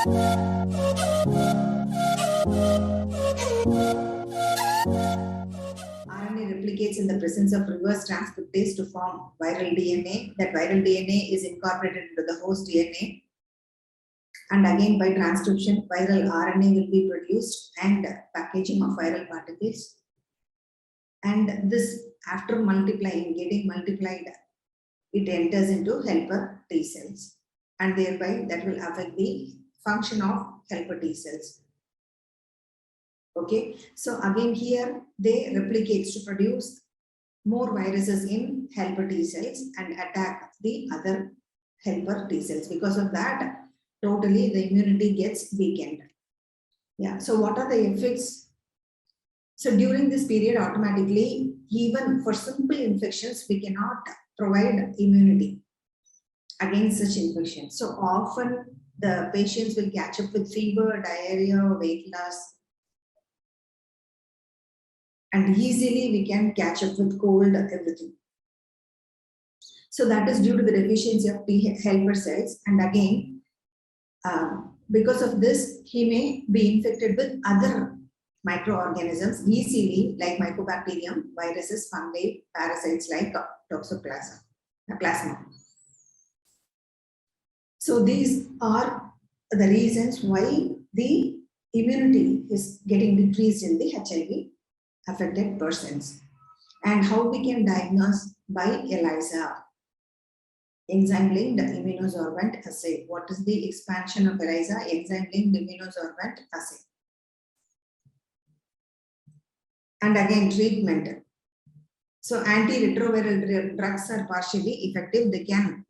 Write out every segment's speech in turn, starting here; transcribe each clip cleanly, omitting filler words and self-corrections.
RNA replicates in the presence of reverse transcriptase to form viral DNA. That viral DNA is incorporated into the host DNA. And again, by transcription, viral RNA will be produced and packaging of viral particles. And this, after multiplying, getting multiplied, it enters into helper T cells. And thereby, that will affect the function of helper T cells. Okay, so again here, they replicate to produce more viruses in helper T cells and attack the other helper T cells. Because of that, totally the immunity gets weakened. Yeah, so what are the effects? So during this period, automatically, even for simple infections, we cannot provide immunity against such infections. So often the patients will catch up with fever, diarrhea, weight loss, and easily we can catch up with cold, everything. So that is due to the deficiency of T helper cells. And again, because of this, he may be infected with other microorganisms easily, like mycobacterium, viruses, fungi, parasites like toxoplasma. So these are the reasons why the immunity is getting decreased in the HIV affected persons. And how we can diagnose by ELISA, enzyme-linked immunosorbent assay. What is the expansion of ELISA? Enzyme-linked immunosorbent assay. And again, treatment. So antiretroviral drugs are partially effective. They can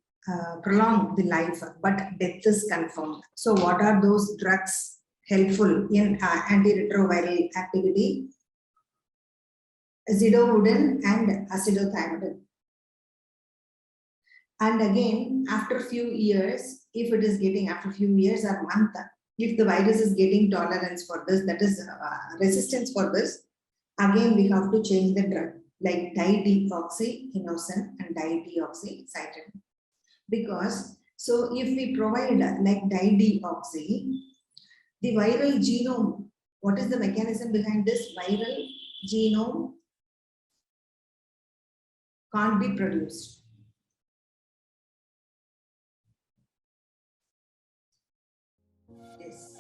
prolong the life, but death is confirmed. So what are those drugs helpful in antiretroviral activity? Zidovudin and acidothiamidine. And again, after a few years, if it is getting after a few years or month, if the virus is getting tolerance for this, that is resistance for this, again we have to change the drug like dideoxyinosin and dideoxycytidine. Because so if we provide like dideoxy, the viral genome, what is the mechanism behind this? Viral genome can't be produced. Yes.